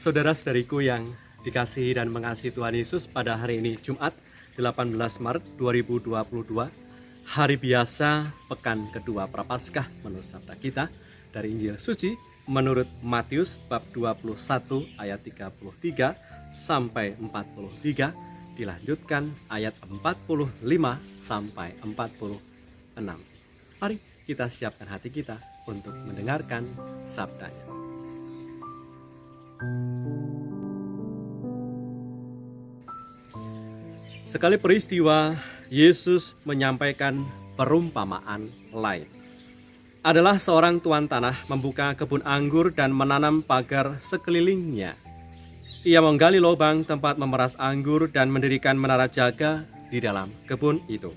Saudara-saudariku yang dikasihi dan mengasihi Tuhan Yesus, pada hari ini Jumat 18 Maret 2022, hari biasa pekan kedua Prapaskah, menurut sabda kita dari Injil Suci menurut Matius bab 21 ayat 33 sampai 43, dilanjutkan ayat 45 sampai 46. Mari kita siapkan hati kita untuk mendengarkan sabdanya. Sekali peristiwa, Yesus menyampaikan perumpamaan lain. Adalah seorang tuan tanah membuka kebun anggur dan menanam pagar sekelilingnya. Ia menggali lubang tempat memeras anggur dan mendirikan menara jaga di dalam kebun itu.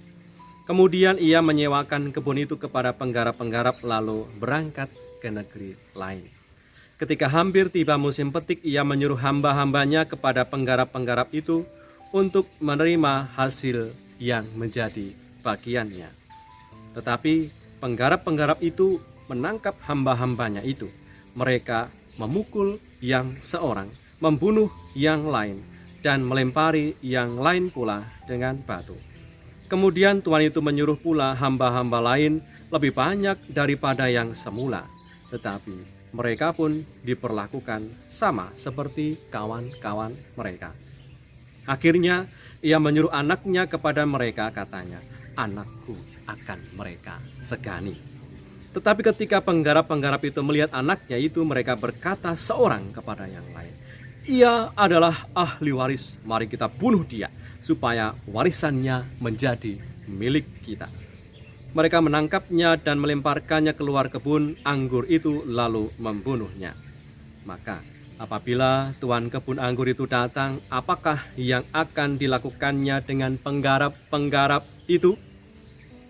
Kemudian ia menyewakan kebun itu kepada penggarap-penggarap lalu berangkat ke negeri lain. Ketika hampir tiba musim petik, ia menyuruh hamba-hambanya kepada penggarap-penggarap itu untuk menerima hasil yang menjadi bagiannya. Tetapi penggarap-penggarap itu menangkap hamba-hambanya itu. Mereka memukul yang seorang, membunuh yang lain, dan melempari yang lain pula dengan batu. Kemudian Tuhan itu menyuruh pula hamba-hamba lain lebih banyak daripada yang semula. Tetapi mereka pun diperlakukan sama seperti kawan-kawan mereka. Akhirnya ia menyuruh anaknya kepada mereka, katanya, "Anakku akan mereka segani." Tetapi ketika penggarap-penggarap itu melihat anaknya itu, mereka berkata seorang kepada yang lain, "Ia adalah ahli waris, mari kita bunuh dia, supaya warisannya menjadi milik kita." Mereka menangkapnya dan melemparkannya keluar kebun anggur itu lalu membunuhnya. Maka apabila tuan kebun anggur itu datang, apakah yang akan dilakukannya dengan penggarap-penggarap itu?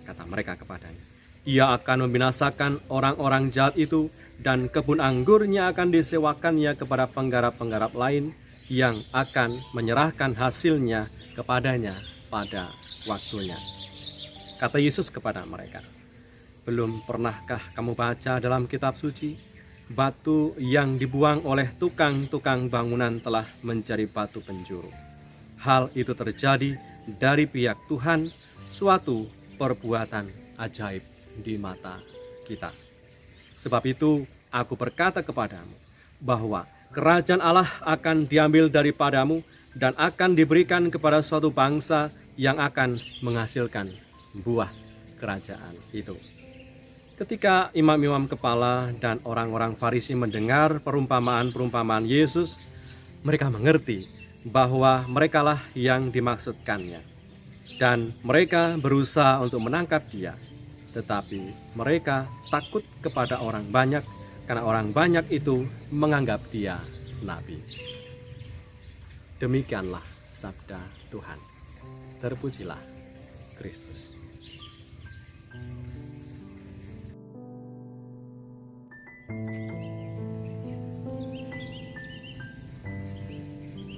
Kata mereka kepadanya, "Ia akan membinasakan orang-orang jahat itu, dan kebun anggurnya akan disewakannya kepada penggarap-penggarap lain yang akan menyerahkan hasilnya kepadanya pada waktunya." Kata Yesus kepada mereka, "Belum pernahkah kamu baca dalam kitab suci, batu yang dibuang oleh tukang-tukang bangunan telah menjadi batu penjuru? Hal itu terjadi dari pihak Tuhan, suatu perbuatan ajaib di mata kita. Sebab itu aku berkata kepadamu, bahwa kerajaan Allah akan diambil daripadamu dan akan diberikan kepada suatu bangsa yang akan menghasilkan buah kerajaan itu." Ketika imam-imam kepala dan orang-orang Farisi mendengar perumpamaan-perumpamaan Yesus, mereka mengerti bahwa merekalah yang dimaksudkannya. Dan mereka berusaha untuk menangkap dia. Tetapi mereka takut kepada orang banyak, karena orang banyak itu menganggap dia nabi. Demikianlah sabda Tuhan. Terpujilah Kristus.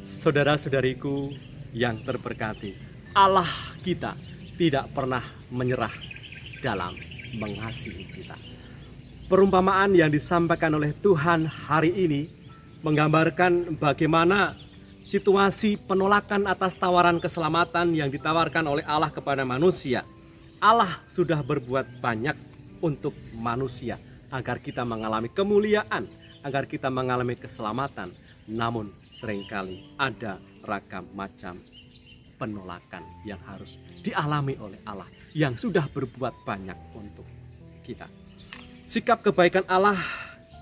Saudara-saudariku yang terberkati, Allah kita tidak pernah menyerah dalam mengasihi kita. Perumpamaan yang disampaikan oleh Tuhan hari ini menggambarkan bagaimana situasi penolakan atas tawaran keselamatan yang ditawarkan oleh Allah kepada manusia. Allah sudah berbuat banyak untuk manusia agar kita mengalami kemuliaan, agar kita mengalami keselamatan. Namun seringkali ada ragam macam penolakan yang harus dialami oleh Allah yang sudah berbuat banyak untuk kita. Sikap kebaikan Allah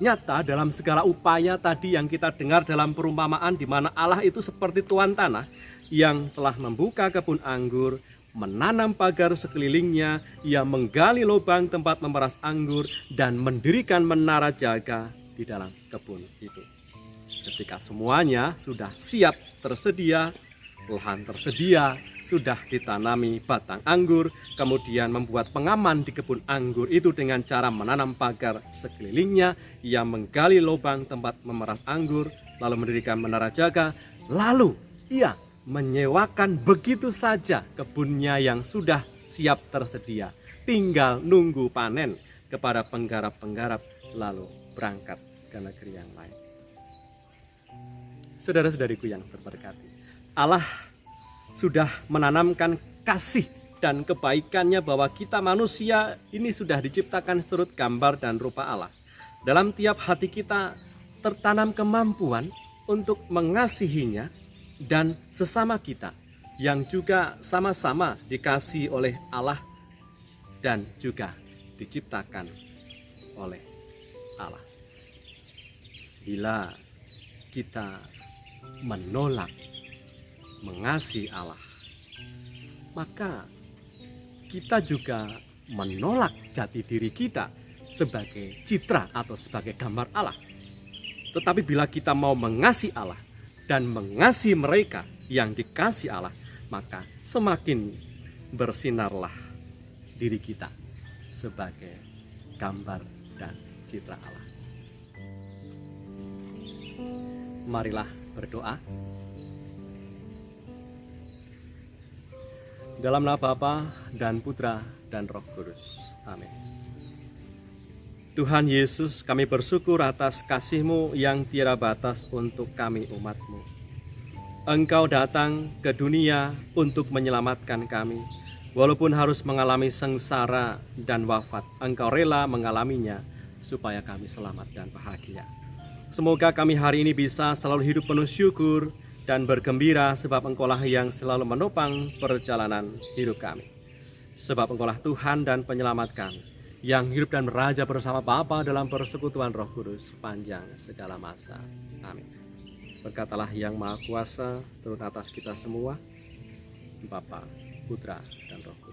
nyata dalam segala upaya tadi yang kita dengar dalam perumpamaan, di mana Allah itu seperti tuan tanah yang telah membuka kebun anggur, menanam pagar sekelilingnya, ia menggali lubang tempat memeras anggur dan mendirikan menara jaga di dalam kebun itu. Ketika semuanya sudah siap tersedia, lahan tersedia, sudah ditanami batang anggur, kemudian membuat pengaman di kebun anggur itu dengan cara menanam pagar sekelilingnya, ia menggali lubang tempat memeras anggur, lalu mendirikan menara jaga, lalu ia menyewakan begitu saja kebunnya yang sudah siap tersedia, tinggal nunggu panen kepada penggarap-penggarap, lalu berangkat ke negeri yang lain. Saudara-saudariku yang berberkati, Allah sudah menanamkan kasih dan kebaikannya bahwa kita manusia ini sudah diciptakan seturut gambar dan rupa Allah. Dalam tiap hati kita tertanam kemampuan untuk mengasihinya dan sesama kita yang juga sama-sama dikasihi oleh Allah dan juga diciptakan oleh Allah. Bila kita menolak mengasihi Allah, maka kita juga menolak jati diri kita sebagai citra atau sebagai gambar Allah. Tetapi bila kita mau mengasihi Allah dan mengasihi mereka yang dikasihi Allah, maka semakin bersinarlah diri kita sebagai gambar dan citra Allah. Marilah berdoa. Dalam nama Bapa dan Putra dan Roh Kudus. Amin. Tuhan Yesus, kami bersyukur atas kasih-Mu yang tiada batas untuk kami umat-Mu. Engkau datang ke dunia untuk menyelamatkan kami. Walaupun harus mengalami sengsara dan wafat, Engkau rela mengalaminya supaya kami selamat dan bahagia. Semoga kami hari ini bisa selalu hidup penuh syukur dan bergembira sebab Engkaulah yang selalu menopang perjalanan hidup kami. Sebab Engkaulah Tuhan dan penyelamat kami, yang hidup dan meraja bersama Bapa dalam persekutuan Roh Kudus sepanjang segala masa. Amin. Berkatalah yang Maha Kuasa turun atas kita semua, Bapa, Putra, dan Roh Kudus.